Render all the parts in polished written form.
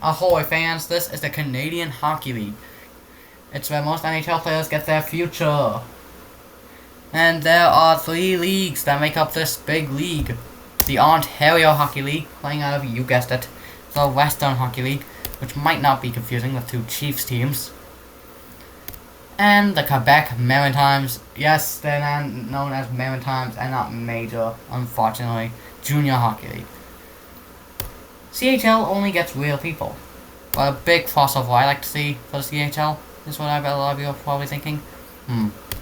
Ahoy fans, this is the Canadian Hockey League. It's where most NHL players get their future. And there are 3 leagues that make up this big league. The Ontario Hockey League, playing out of, you guessed it, the Western Hockey League, which might not be confusing with 2 Chiefs teams. And the Quebec Maritimes, yes, they're now known as Maritimes and not Major, unfortunately, Junior Hockey League. CHL only gets real people. But a big crossover I like to see for the CHL is what I bet a lot of you are probably thinking.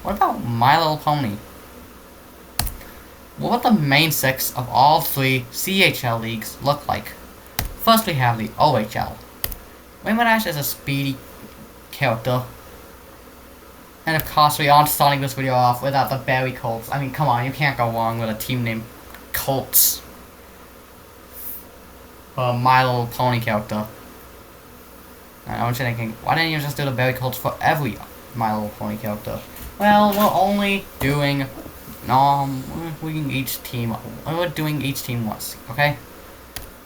What about My Little Pony? What would the main 6 of all 3 CHL leagues look like? First we have the OHL. Rainbow Dash is a speedy character. And of course we aren't starting this video off without the Berry Colts. I mean, come on, you can't go wrong with a team named Colts. A My Little Pony character. I know what you're thinking, why didn't you just do the Berry Colts for every My Little Pony character? Well, we're only doing we're doing each team once, okay?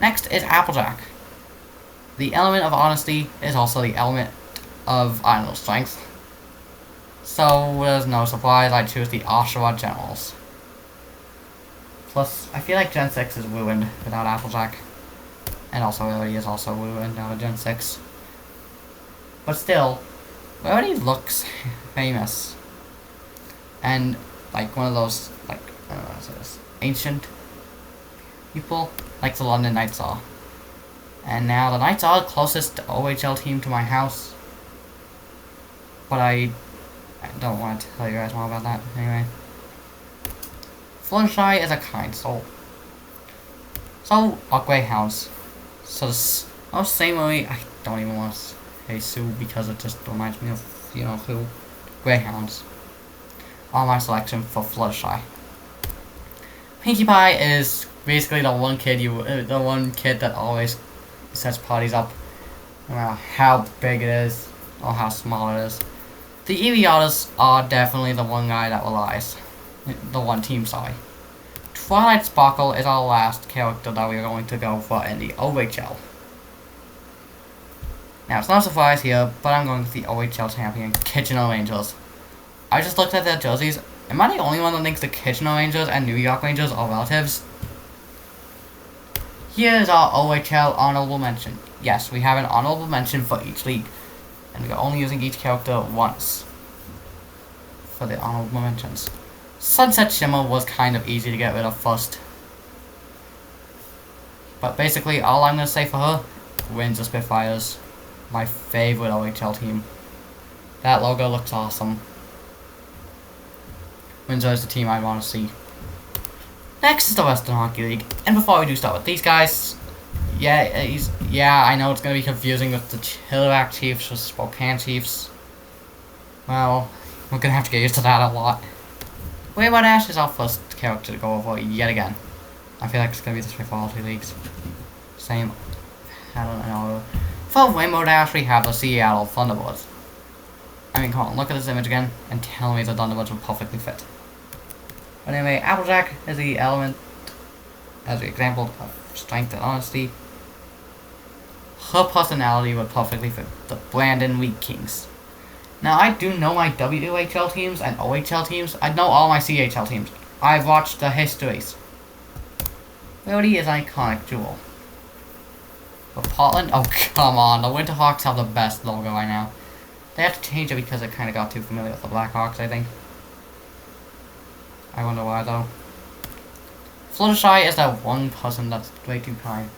Next is Applejack. The element of honesty is also the element of, I don't know, strength. So there's no surprise I choose the Oshawa Generals. Plus, I feel like Gen 6 is ruined without Applejack. And also Rarity is also ruined out of Gen 6. But still, Rarity looks famous. And like one of those, like, I don't know what it is, ancient people, like the London Knights are. And now the Knights are the closest OHL team to my house. But I don't want to tell you guys more about that. Anyway. Fluttershy is a kind soul. So are Greyhounds. So the same way, I don't even want to say Sue because it just reminds me of, you know, who. Greyhounds are my selection for Fluttershy. Pinkie Pie is basically the one kid that always sets parties up, no matter how big it is or how small it is. The Eviatas are definitely the one guy that relies. The one team, sorry. Twilight Sparkle is our last character that we are going to go for in the OHL. Now, it's not a surprise here, but I'm going with the OHL champion, Kitchener Rangers. I just looked at their jerseys. Am I the only one that thinks the Kitchener Rangers and New York Rangers are relatives? Here is our OHL honorable mention. Yes, we have an honorable mention for each league. And we're only using each character once for the honorable mentions. Sunset Shimmer was kind of easy to get rid of first. But basically, all I'm going to say for her, Windsor Spitfires. My favorite OHL team. That logo looks awesome. Windsor is the team I want to see. Next is the Western Hockey League. And before we do start with these guys, yeah, I know it's going to be confusing with the Chilliwack Chiefs versus Spokane Chiefs. Well, we're going to have to get used to that a lot. Rainbow Dash is our first character to go over yet again. I feel like it's going to be this way for all 3 leagues. Same. I don't know. For Rainbow Dash, we have the Seattle Thunderbirds. I mean, come on, look at this image again and tell me the Thunderbirds will perfectly fit. But anyway, Applejack is the element, as the example of strength and honesty. Her personality would perfectly fit the Brandon Wheat Kings. Now, I do know my WHL teams and OHL teams. I know all my CHL teams. I've watched the histories. Rarity is an iconic jewel. But Portland? Oh, come on. The Winterhawks have the best logo right now. They have to change it because it kind of got too familiar with the Blackhawks, I think. I wonder why, though. Fluttershy is that one person that's way too kind.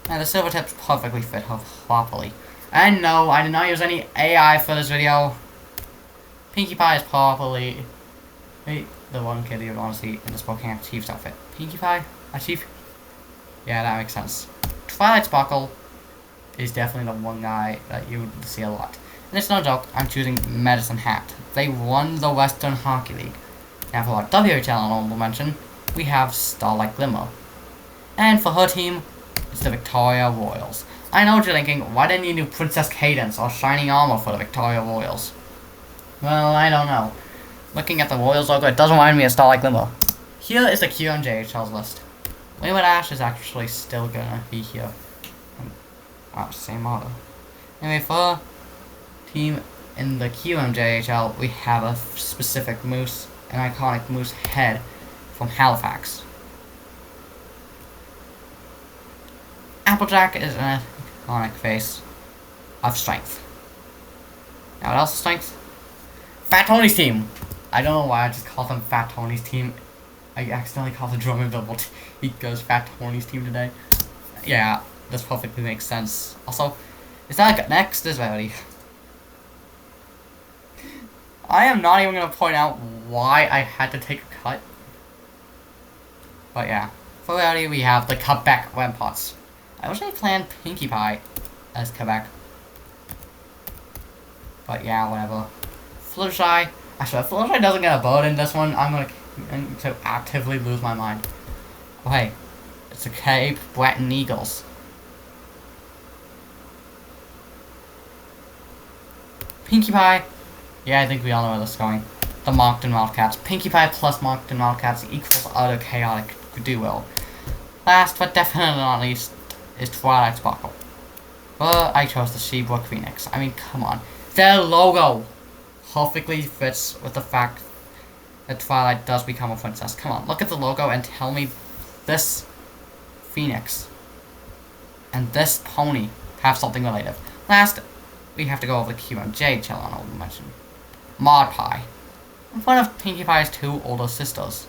And the silver tips perfectly fit her properly. And no, I did not use any AI for this video. Pinkie Pie is properly... Wait, the one kid you would want to see in the Spokane Chiefs outfit. Pinkie Pie? A chief? Yeah, that makes sense. Twilight Sparkle is definitely the one guy that you would see a lot. And it's no joke, I'm choosing Medicine Hat. They won the Western Hockey League. Now for our WHL honorable mention, we have Starlight Glimmer. And for her team, it's the Victoria Royals. I know what you're thinking, why didn't you do Princess Cadence or Shining Armor for the Victoria Royals? Well, I don't know. Looking at the Royals logo, it does remind me of Starlight Glimmer. Here is the QMJHL's list. Rainbow Dash is actually still gonna be here. Wow, same model. Anyway, for team in the QMJHL, we have a specific moose, an iconic moose head from Halifax. Applejack is an iconic face of strength. Now what else is strength? Fat Tony's team! I don't know why I just called them Fat Tony's team. I accidentally called the Drummondville Eagles Fat Tony's team today. Yeah, this perfectly makes sense. Also, is that next is Rarity. I am not even gonna point out why I had to take a cut. But yeah, for Rarity we have the Quebec Ramparts. I originally planned Pinkie Pie as Quebec. But yeah, whatever. Fluttershy. Actually, if Fluttershy doesn't get a bird in this one, I'm going to actively lose my mind. Oh hey, it's the Cape Breton Eagles. Pinkie Pie. Yeah, I think we all know where this is going. The Moncton Wildcats. Pinkie Pie plus Moncton Wildcats equals utter chaotic duo. Last but definitely not least is Twilight Sparkle. But I chose the Seabrook Phoenix. I mean, come on. Their logo perfectly fits with the fact that Twilight does become a princess. Come on, look at the logo and tell me this Phoenix and this pony have something related. Last, we have to go over the QMJHL honorable mention. Maud Pie. One of Pinkie Pie's two older sisters.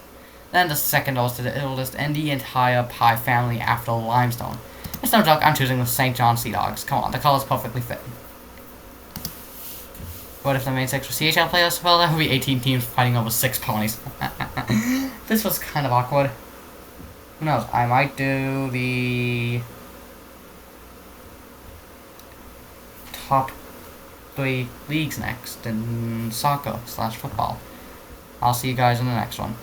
Then the second oldest in the entire Pie family after Limestone. It's no joke, I'm choosing the St. John Sea Dogs. Come on, the colors perfectly fit. What if the main 6 were CHL players? Well, there would be 18 teams fighting over 6 ponies. This was kind of awkward. Who knows? I might do the top 3 leagues next in soccer/football. I'll see you guys in the next one.